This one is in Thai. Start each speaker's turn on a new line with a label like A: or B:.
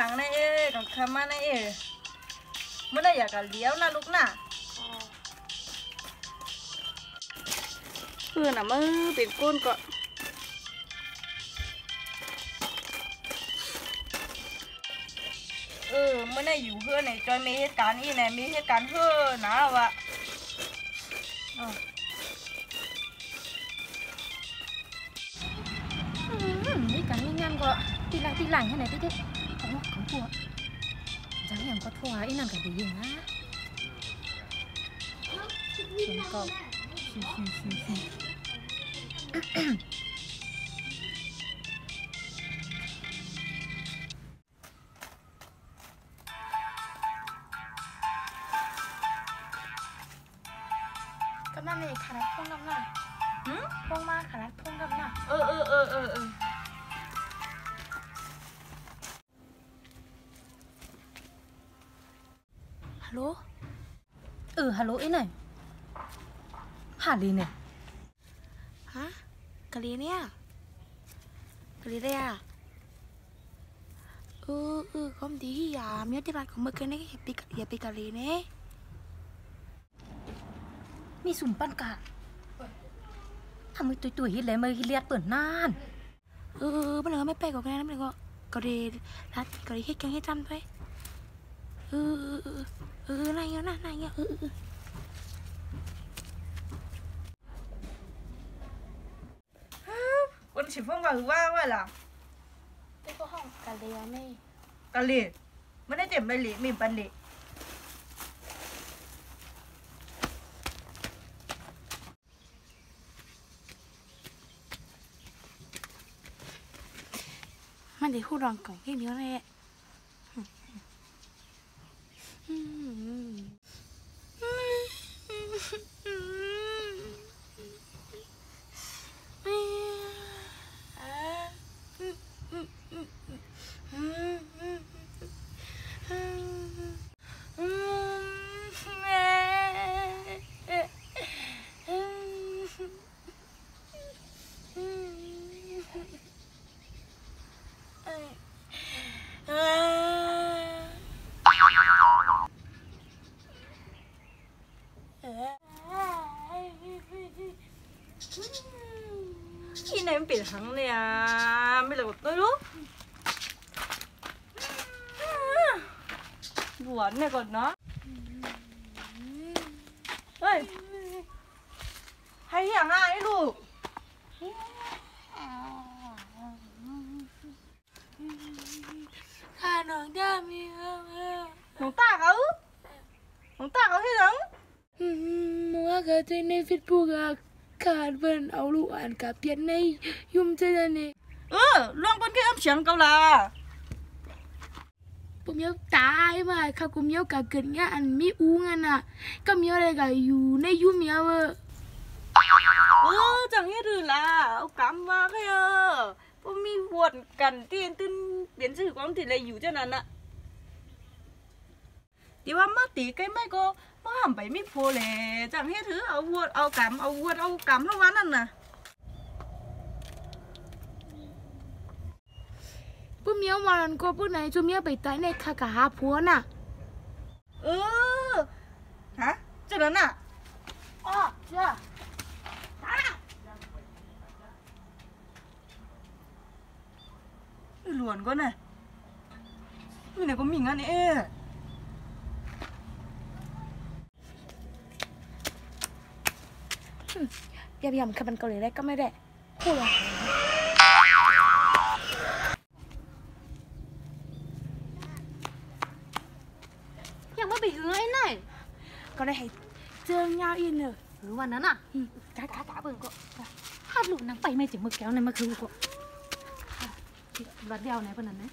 A: างนะกับคำมานะเมื่อได้อยากจะเลี้ยวนะลูกน่ะน่ะมือเป็นก้นก็เมื่อได้อยู่เพื่อนในจอยมีเหตุการณ์อีไหนมีเหตุการณ์เพื่อนะวะ
B: นี่กันงานก็ตีหลังให้ไหนที่ได้ของผัวจังอย่างก็ทั่วไอ้นั่นก็ดีอยู่นะส่วนก็
C: ก็นั่นเลยขาดพงน้ำหน่ะพงมาขาดพงน้ำหน่ะฮัลโหล
B: ฮัลโหลไอ้ไหนหาลีเนี่ย
C: ฮะกะลีเนี่ยกะลีได้อ่ะก็ดีอย่ามีที่บ้านของเมื่อกี้นี่อย่าไปกะลีเนี่ย
B: มีสุ่มปั้นกะทำมือตุยๆฮิตเลยมือฮิเลียดเปิดนาน
C: มันเลยไม่ไปกับกันนะมันเลยก็ดีรัดก็ดีให้แกงให้จำด้วยนายเงี้ยนะนายเงี้ย
A: วันฉิบฟงก็คือว่าล่ะ
C: ไปก็ห้องกะลีไม่
A: กะลีไม่ได้เจ็บไม่หลีมีปันหลี
C: มันได้พูดรองก่อนแค่นี้แหละ
A: ที่ไหนมันเปลี่ยนทั้งเนี่ยไม่เหลือตัวลูกหวานเนี่ยก่อนเนาะเฮ้ยให้อย่างไรลูก
C: ข้าน้องได้มี
A: น้องตาเขาให้หนัง
C: มัวก็ใจในเฟซบุ๊กขาดเพิ่นเอาลูกอ่านกับเพียนในยุ่มเจอเนี่ย
A: ลองเป็นแค่อ้ำเสียงเกาล่ะ
C: ผมเมียวตายมาค่ะกูเมียวกับเกิดงานมีอู้งานอ่ะก็เมียวอะไรก็อยู่ในยุ่มเมียว
A: จังเฮ็ดหรือล่ะเอากำมาให้พวกมีวดกันที่ตื่นเปลี่ยนชื่อความที่อะไรอยู่เจ้านั้นน่ะที่ว่ามาตีใกล้ไม่ก็มาห้ามไปไม่พอเลยจังเฮ็ดถือเอาวดเอากำเท่านั้นน่ะ
C: ปุ๊เมียวมาลันก็ปุ๊ไหนจูเมียวไปตายในคากะหาผัวน่ะ
A: ฮะเจ้านั้นน่ะ
C: เจ้า
A: หลวนก็น่ะมีไหนก็มีงั้น
C: ยำขับมันเกาหลีได้ก็ไม่ได้พูดเลย
B: ยังไม่ไปเหือไอ้ไหน
C: ก็ได้ให้เจอเงาอินเนอ
B: วันนั้นอ่ะกะเบิ่งก็ฮัดลูกนังไปไม่ถึงมือแก้วในมือคือก็รัดเดียวไหนคนนั้นนะ